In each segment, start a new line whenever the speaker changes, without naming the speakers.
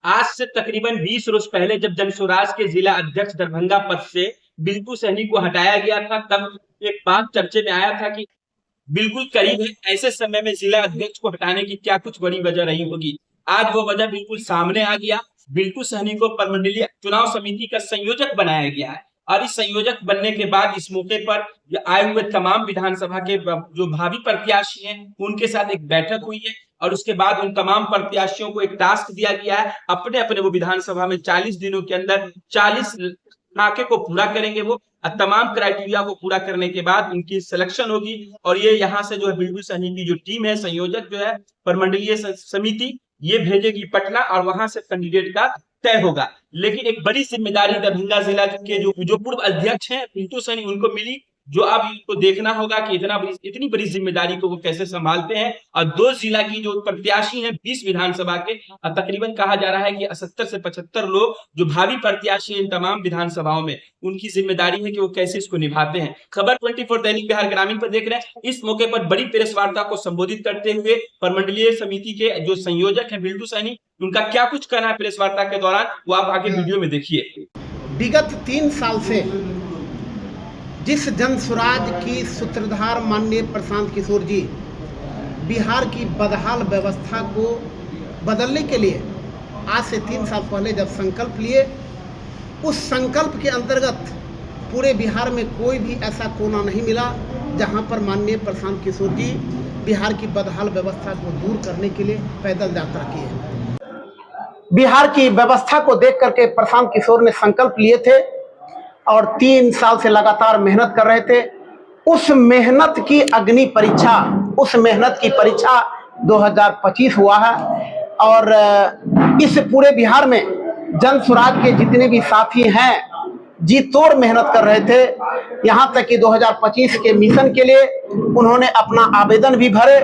आज से तकरीबन 20 रोज पहले जब जनसुराज के जिला अध्यक्ष दरभंगा पद से बिल्टू सहनी को हटाया गया था, तब एक बात चर्चे में आया था कि बिल्कुल करीब है, ऐसे समय में जिला अध्यक्ष को हटाने की क्या कुछ बड़ी वजह रही होगी। आज वो वजह बिल्कुल सामने आ गया। बिल्टू सहनी को प्रमंडलीय चुनाव समिति का संयोजक बनाया गया है और इस संयोजक बनने के बाद इस मौके पर आए हुए तमाम विधानसभा के जो भावी प्रत्याशी हैं उनके साथ एक बैठक हुई है और उसके बाद उन तमाम प्रत्याशियों को एक टास्क दिया गया है। अपने अपने वो विधानसभा में 40 दिनों के अंदर 40 नाके को पूरा करेंगे। वो तमाम क्राइटेरिया को पूरा करने के बाद उनकी सिलेक्शन होगी और ये यहाँ से जो है बिल्टू सहनी की जो टीम है, संयोजक जो है प्रमंडलीय समिति, ये भेजेगी पटना और वहां से कैंडिडेट का तय होगा। लेकिन एक बड़ी जिम्मेदारी दरभंगा जिला के जो पूर्व अध्यक्ष हैं बिल्टू सहनी, उनको मिली, जो अब इनको देखना होगा कि इतनी बड़ी जिम्मेदारी को वो कैसे संभालते हैं। और 2 जिला की जो प्रत्याशी हैं 20 विधानसभा के, तकरीबन कहा जा रहा है कि 70 से 75 लोग जो भावी प्रत्याशी हैं इन तमाम विधानसभाओं में, उनकी जिम्मेदारी है कि वो कैसे इसको निभाते हैं। खबर 24 दैनिक बिहार ग्रामीण पर देख रहे हैं। इस मौके पर बड़ी प्रेस वार्ता को संबोधित करते हुए प्रमंडलीय समिति के जो संयोजक है बिल्टू सहनी, उनका क्या कुछ कहना है प्रेस वार्ता के दौरान, वो आप आगे वीडियो में देखिए।
विगत 3 साल से जिस जनसुराज की सूत्रधार माननीय प्रशांत किशोर जी बिहार की बदहाल व्यवस्था को बदलने के लिए आज से 3 साल पहले जब संकल्प लिए, उस संकल्प के अंतर्गत पूरे बिहार में कोई भी ऐसा कोना नहीं मिला जहां पर माननीय प्रशांत किशोर जी बिहार की बदहाल व्यवस्था को दूर करने के लिए पैदल यात्रा किए। बिहार की व्यवस्था को देख करके प्रशांत किशोर ने संकल्प लिए थे और 3 साल से लगातार मेहनत कर रहे थे। उस मेहनत की अग्नि परीक्षा, उस मेहनत की परीक्षा 2025 हुआ है और इस पूरे बिहार में जनसुराज के जितने भी साथी हैं जी तोड़ मेहनत कर रहे थे। यहाँ तक कि 2025 के मिशन के लिए उन्होंने अपना आवेदन भी भरे,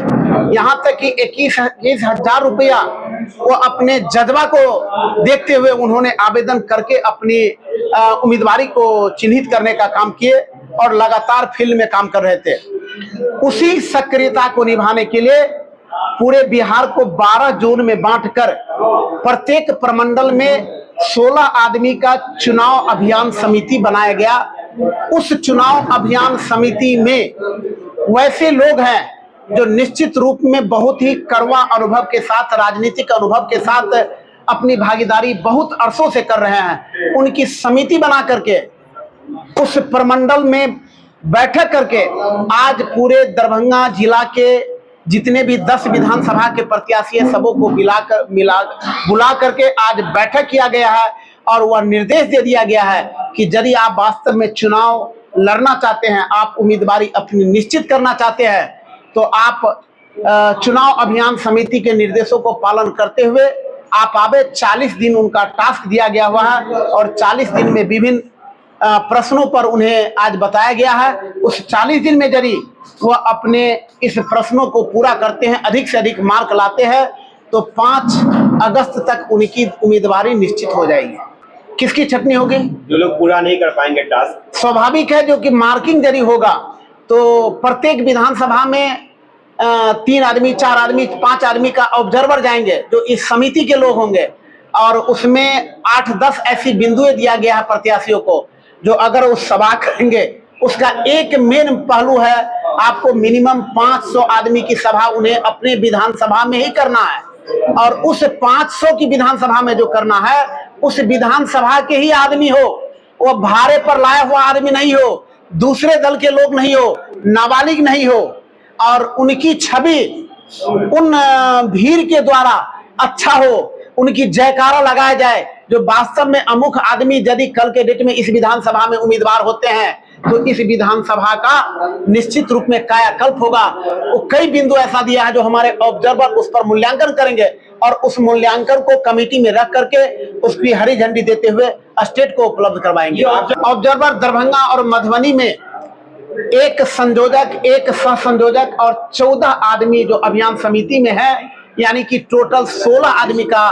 यहाँ तक कि 21,000 रुपया वो अपने जज्बा को देखते हुए उन्होंने आवेदन करके अपनी उम्मीदवारी को चिन्हित करने का काम किए और लगातार फील्ड में काम कर रहे थे। उसी सक्रियता को निभाने के लिए पूरे बिहार को 12 जोन में बांटकर प्रत्येक प्रमंडल में 16 आदमी का चुनाव अभियान समिति बनाया गया। उस चुनाव अभियान समिति में वैसे लोग हैं जो निश्चित रूप में बहुत ही कड़वा अनुभव के साथ, राजनीतिक अनुभव के साथ अपनी भागीदारी बहुत अरसों से कर रहे हैं। उनकी समिति बना करके उस प्रमंडल में बैठक करके आज पूरे दरभंगा जिला के जितने भी 10 विधानसभा के प्रत्याशी हैं सबों को बुला करके आज बैठक किया गया है और वह निर्देश दे दिया गया है कि यदि आप वास्तव में चुनाव लड़ना चाहते हैं, आप उम्मीदवारी अपनी निश्चित करना चाहते हैं, तो आप चुनाव अभियान समिति के निर्देशों को पालन करते हुए आप आवे। 40 दिन उनका टास्क दिया गया हुआ है और 40 दिन में विभिन्न प्रश्नों पर उन्हें आज बताया गया है। उस 40 दिन में यदि वह अपने इस प्रश्नों को पूरा करते हैं, अधिक से अधिक मार्क लाते हैं, तो 5 अगस्त तक उनकी उम्मीदवारी निश्चित हो जाएगी। किसकी छटनी होगी?
जो लोग पूरा नहीं कर पाएंगे टास्क।
स्वाभाविक है, जो कि मार्किंग यदि होगा तो प्रत्येक विधानसभा में 3 आदमी, 4 आदमी, 5 आदमी का ऑब्जर्वर जाएंगे जो इस समिति के लोग होंगे और उसमें 8-10 ऐसी बिंदुएं दिया गया है प्रत्याशियों को, जो अगर वो सभा करेंगे उसका एक मेन पहलू है, आपको मिनिमम 500 आदमी की सभा उन्हें अपने विधानसभा में ही करना है और उस 500 की विधानसभा में जो करना है उस विधानसभा के ही आदमी हो, वो भाड़े पर लाया हुआ आदमी नहीं हो, दूसरे दल के लोग नहीं हो, नाबालिग नहीं हो और उनकी छवि उन भीड़ के द्वारा अच्छा हो, उनकी जयकारा लगाया जाए। जो वास्तव में अमुख आदमी यदि कल के डेट में इस विधानसभा में उम्मीदवार होते हैं तो इस विधानसभा का निश्चित रूप में कायाकल्प होगा। वो कई बिंदु ऐसा दिया है जो हमारे ऑब्जर्वर उस पर मूल्यांकन करेंगे और उस मूल्यांकन को कमेटी में रख करके उसकी हरी झंडी देते हुए स्टेट को उपलब्ध करवाएंगे। ऑब्जर्वर दरभंगा और मधुबनी में एक संयोजक, एक सह संयोजक और 14 आदमी जो अभियान समिति में है, यानी कि टोटल 16 आदमी का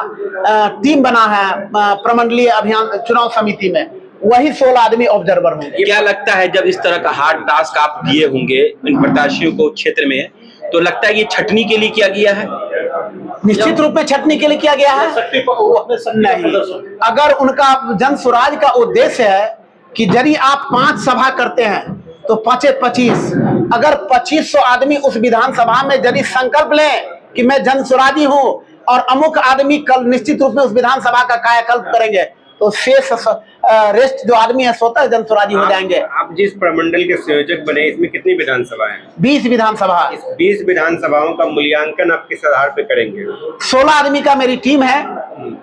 टीम बना है प्रमंडलीय अभियान चुनाव समिति में। वही 16 आदमी ऑब्जर्वर होंगे।
क्या लगता है जब इस तरह का हार्ड टास्क आप दिए होंगे इन प्रत्याशियों को क्षेत्र में, तो लगता है ये छटनी के लिए किया गया है?
निश्चित रूप में छटनी के लिए किया गया है। नहीं, अगर उनका जन स्वराज का उद्देश्य है कि यदि आप 5 सभा करते हैं तो 25, अगर 2500 आदमी उस विधानसभा में यदि संकल्प लें कि मैं जन स्वराजी हूं और अमुक आदमी कल निश्चित रूप में उस विधानसभा का कायाकल्प करेंगे तो शेष रेस्ट जो आदमी है स्वतः जन स्वराजी हो जाएंगे।
आप जिस प्रमंडल के संयोजक बने इसमें कितनी विधानसभा है?
20 विधानसभा।
इस 20 विधानसभाओं का मूल्यांकन आप किस आधार पे करेंगे?
16 आदमी का मेरी टीम है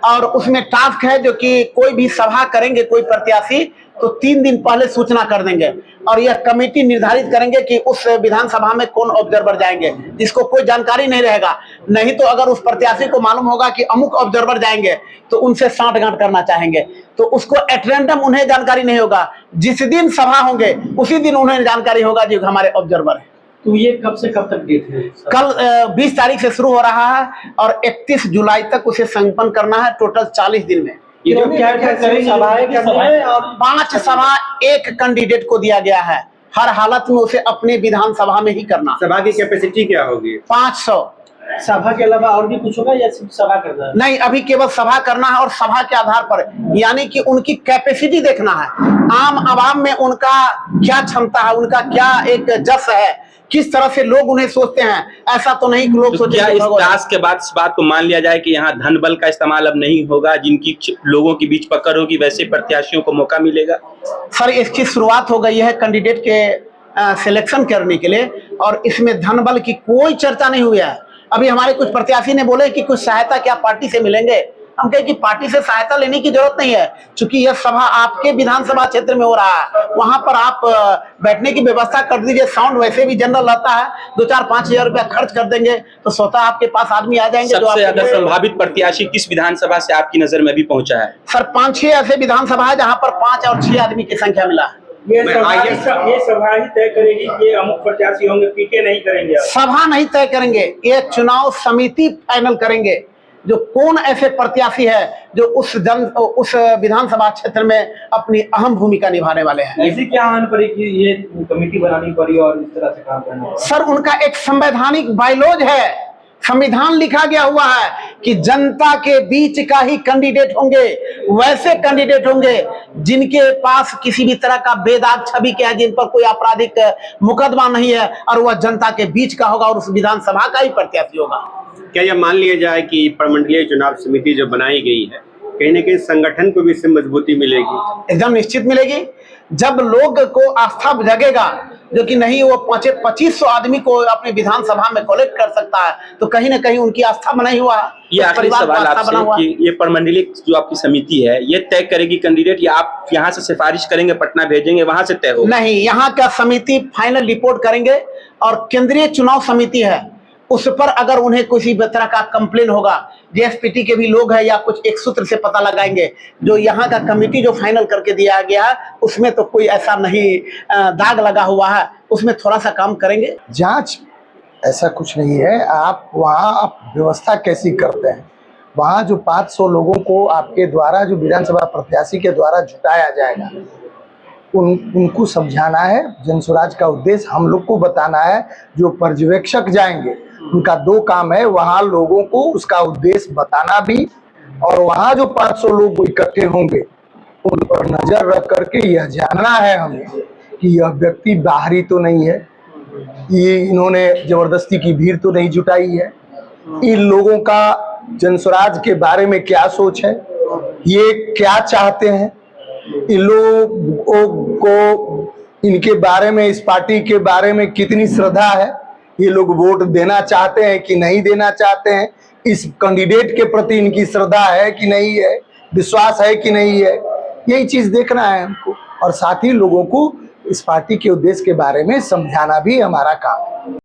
और उसमें टास्क है जो कि कोई भी सभा करेंगे कोई प्रत्याशी तो 3 दिन पहले सूचना कर देंगे और यह कमेटी निर्धारित करेंगे कि उस विधानसभा में कौन ऑब्जर्वर जाएंगे, जिसको कोई जानकारी नहीं रहेगा। नहीं तो अगर उस प्रत्याशी को मालूम होगा कि अमुक ऑब्जर्वर जाएंगे तो उनसे साठगांठ करना चाहेंगे तो उसको एट रैंडम उन्हें जानकारी नहीं होगा। जिस दिन सभा होंगे उसी दिन उन्हें जानकारी होगा जो हमारे ऑब्जर्वर है।
तो ये कब से कब तक डेट है?
कल 20 तारीख से शुरू हो रहा है और 31 जुलाई तक उसे संपन्न करना है, टोटल 40 दिन में।
ये लोग क्या क्या करेंगे? सभाएं करनी है और
5 सभा एक कैंडिडेट को दिया गया है, हर हालत में उसे अपने विधानसभा में ही करना।
सभा की कैपेसिटी क्या होगी?
500।
सभा के अलावा और भी कुछ होगा या सिर्फ सभा करना है?
नहीं, अभी केवल सभा करना है और सभा के आधार पर यानी कि उनकी कैपेसिटी देखना है, आम आवाम में उनका क्या क्षमता है, उनका क्या एक जस है, किस तरह से लोग उन्हें सोचते हैं। ऐसा तो नहीं कि लोग
तो
सोचेंगे
क्या इस टास्क के बाद इस बात को मान लिया जाए कि यहाँ धन बल का इस्तेमाल अब नहीं होगा, जिनकी लोगों के बीच पकड़ होगी वैसे प्रत्याशियों को मौका मिलेगा?
सर, इसकी शुरुआत हो गई है कैंडिडेट के सिलेक्शन करने के लिए और इसमें धन बल की कोई चर्चा नहीं हुई है। अभी हमारे कुछ प्रत्याशी ने बोले कि कुछ सहायता क्या पार्टी से मिलेंगे। हम कहे कि पार्टी से सहायता लेने की जरूरत नहीं है, क्योंकि यह सभा आपके विधानसभा क्षेत्र में हो रहा है, वहां पर आप बैठने की व्यवस्था कर दीजिए। साउंड वैसे भी जनरल रहता है, 2-4-5 हजार रुपया खर्च कर देंगे तो स्वतः आपके पास आदमी आ जाएंगे।
सबसे ज्यादा संभावित प्रत्याशी किस विधानसभा से आपकी नजर में भी पहुंचा है?
सर, 5-6 ऐसे विधानसभा है जहाँ पर 5 और 6 आदमी की संख्या मिला है।
ये सभा ही तय करेगी कि अमुक प्रत्याशी होंगे, पीके नहीं करेंगे।
सभा नहीं तय करेंगे, ये चुनाव समिति फाइनल करेंगे जो कौन ऐसे प्रत्याशी है जो उस विधानसभा क्षेत्र में अपनी अहम भूमिका निभाने वाले हैं।
ऐसी क्या आन पड़ी कि ये कमेटी बनानी पड़ी और इस तरह से काम करना पड़ा?
सर, उनका एक संवैधानिक बायलॉज है, संविधान लिखा गया हुआ है कि जनता के बीच का ही कैंडिडेट होंगे, वैसे कैंडिडेट होंगे जिनके पास किसी भी तरह का बेदाग छवि के है, जिन पर कोई आपराधिक मुकदमा नहीं है और वह जनता के बीच का होगा और उस विधानसभा का ही प्रत्याशी होगा।
क्या यह मान लिया जाए कि प्रमंडलीय चुनाव समिति जो बनाई गई है कहीं न कहीं संगठन को भी इससे मजबूती मिलेगी?
एकदम निश्चित मिलेगी। जब लोग को आस्था जगेगा जो कि नहीं वो 2500 आदमी को अपने विधानसभा में कलेक्ट कर सकता है तो कहीं ना कहीं उनकी आस्था बना ही हुआ।
ये आखिरी सवाल आपसे कि ये प्रमंडलीय जो आपकी समिति है ये तय करेगी कैंडिडेट या आप यहाँ से सिफारिश करेंगे, पटना भेजेंगे, वहां से तय होगा?
नहीं, यहाँ का समिति फाइनल रिपोर्ट करेंगे और केंद्रीय चुनाव समिति है उस पर अगर उन्हें किसी भी तरह का कंप्लेन होगा, जेएसपीटी के भी लोग हैं या कुछ एक सूत्र से पता लगाएंगे। जो यहाँ का कमेटी जो फाइनल करके दिया गया है उसमें तो कोई ऐसा नहीं दाग लगा हुआ है, उसमें थोड़ा सा काम करेंगे।
जांच ऐसा कुछ नहीं है। आप वहाँ आप व्यवस्था कैसी करते हैं, वहाँ जो 500 लोगों को आपके द्वारा जो विधानसभा प्रत्याशी के द्वारा जुटाया जाएगा उनको समझाना है। जनस्वराज का उद्देश्य हम लोग को बताना है। जो पर्यवेक्षक जाएंगे उनका 2 काम है, वहाँ लोगों को उसका उद्देश्य बताना भी और वहाँ जो 500 लोग इकट्ठे होंगे उन पर नजर रख करके यह जानना है हमें कि यह व्यक्ति बाहरी तो नहीं है, ये इन्होंने जबरदस्ती की भीड़ तो नहीं जुटाई है, इन लोगों का जनस्वराज के बारे में क्या सोच है, ये क्या चाहते हैं, इन लोगों को इनके बारे में, इस पार्टी के बारे में कितनी श्रद्धा है, ये लोग वोट देना चाहते हैं कि नहीं देना चाहते हैं, इस कैंडिडेट के प्रति इनकी श्रद्धा है कि नहीं है, विश्वास है कि नहीं है, यही चीज देखना है हमको। और साथ ही लोगों को इस पार्टी के उद्देश्य के बारे में समझाना भी हमारा काम है।